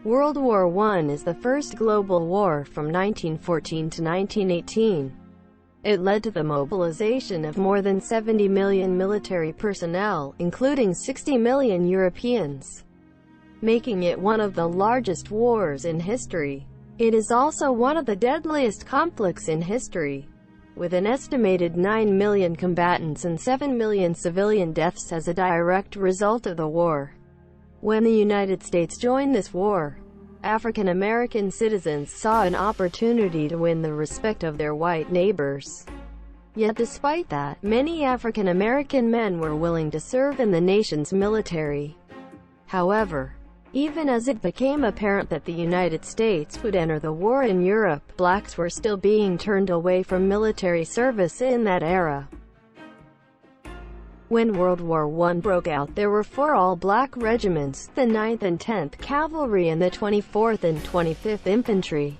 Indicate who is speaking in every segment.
Speaker 1: World War I is the first global war from 1914 to 1918. It led to the mobilization of more than 70 million military personnel, including 60 million Europeans, making it one of the largest wars in history. It is also one of the deadliest conflicts in history, with an estimated 9 million combatants and 7 million civilian deaths as a direct result of the war. When the United States joined this war, African American citizens saw an opportunity to win the respect of their white neighbors. Yet despite that, many African American men were willing to serve in the nation's military. However, even as it became apparent that the United States would enter the war in Europe, blacks were still being turned away from military service in that era. When World War I broke out, there were 4 all-black regiments, the 9th and 10th Cavalry and the 24th and 25th Infantry.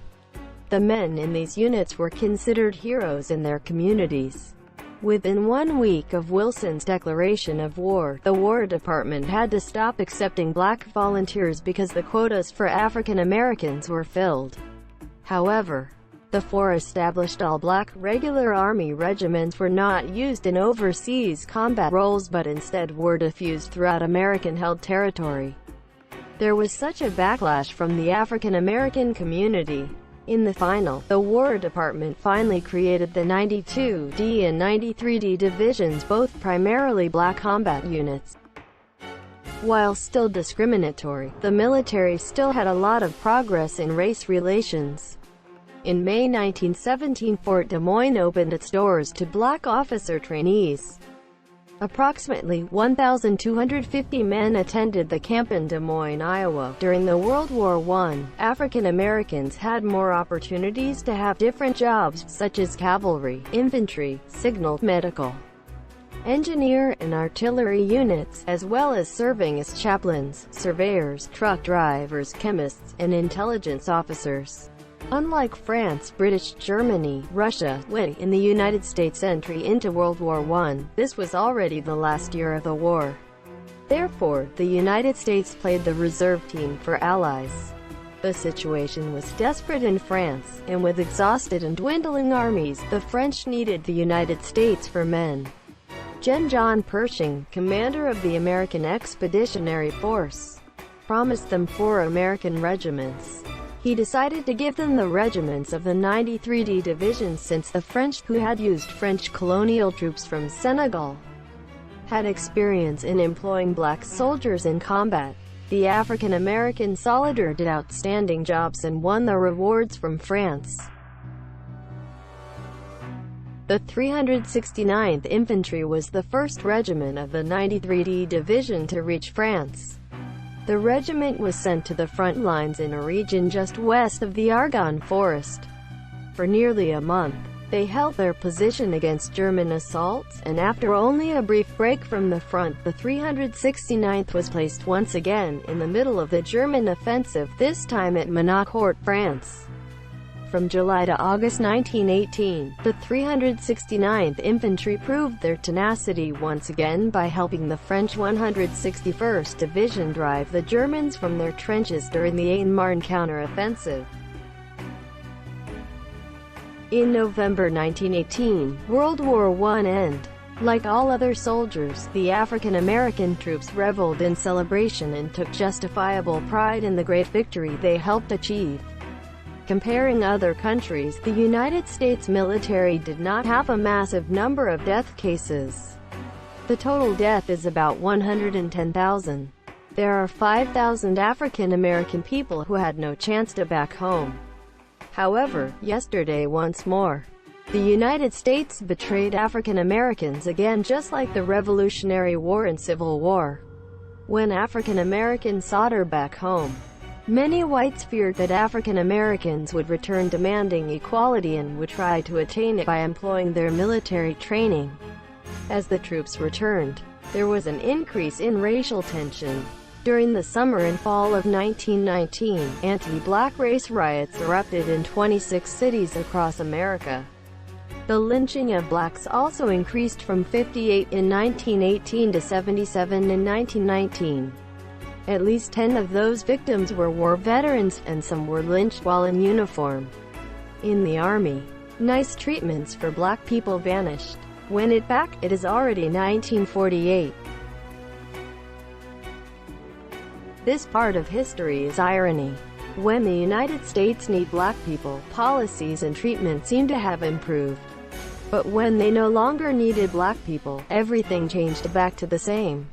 Speaker 1: The men in these units were considered heroes in their communities. Within 1 week of Wilson's declaration of war, the War Department had to stop accepting black volunteers because the quotas for African Americans were filled. However, the 4 established all-black regular Army regiments were not used in overseas combat roles but instead were diffused throughout American-held territory. There was such a backlash from the African American community. In the final, the War Department finally created the 92D and 93D divisions, both primarily black combat units. While still discriminatory, the military still had a lot of progress in race relations. In May 1917, Fort Des Moines opened its doors to black officer trainees. Approximately 1,250 men attended the camp in Des Moines, Iowa. During the World War I, African Americans had more opportunities to have different jobs, such as cavalry, infantry, signal, medical, engineer, and artillery units, as well as serving as chaplains, surveyors, truck drivers, chemists, and intelligence officers. Unlike France, British Germany, Russia, when, in the United States' entry into World War I, this was already the last year of the war. Therefore, the United States played the reserve team for allies. The situation was desperate in France, and with exhausted and dwindling armies, the French needed the United States for men. Gen. John Pershing, commander of the American Expeditionary Force, promised them 4 American regiments. He decided to give them the regiments of the 93D Division since the French, who had used French colonial troops from Senegal, had experience in employing black soldiers in combat. The African American soldier did outstanding jobs and won the rewards from France. The 369th Infantry was the first regiment of the 93D Division to reach France. The regiment was sent to the front lines in a region just west of the Argonne Forest. For nearly a month, they held their position against German assaults, and after only a brief break from the front, the 369th was placed once again in the middle of the German offensive, this time at Ménaucourt, France. From July to August 1918, the 369th Infantry proved their tenacity once again by helping the French 161st Division drive the Germans from their trenches during the Aisne-Marne counter-offensive. In November 1918, World War I ended. Like all other soldiers, the African American troops reveled in celebration and took justifiable pride in the great victory they helped achieve. Comparing other countries, the United States military did not have a massive number of death cases. The total death is about 110,000. There are 5,000 African American people who had no chance to back home. However, yesterday once more, the United States betrayed African Americans again, just like the Revolutionary War and Civil War. When African Americans sought her back home, many whites feared that African Americans would return demanding equality and would try to attain it by employing their military training. As the troops returned, there was an increase in racial tension. During the summer and fall of 1919, anti-black race riots erupted in 26 cities across America. The lynching of blacks also increased from 58 in 1918 to 77 in 1919. At least 10 of those victims were war veterans, and some were lynched while in uniform. In the army, nice treatments for black people vanished. When it is already 1948. This part of history is irony. When the United States need black people, policies and treatment seem to have improved. But when they no longer needed black people, everything changed back to the same.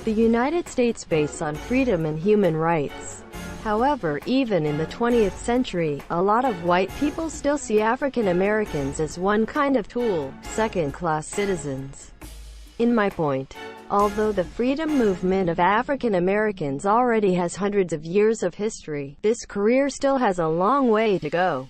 Speaker 1: The United States based on freedom and human rights. However, even in the 20th century, a lot of white people still see African Americans as one kind of tool, second-class citizens. In my point, although the freedom movement of African Americans already has hundreds of years of history, this career still has a long way to go.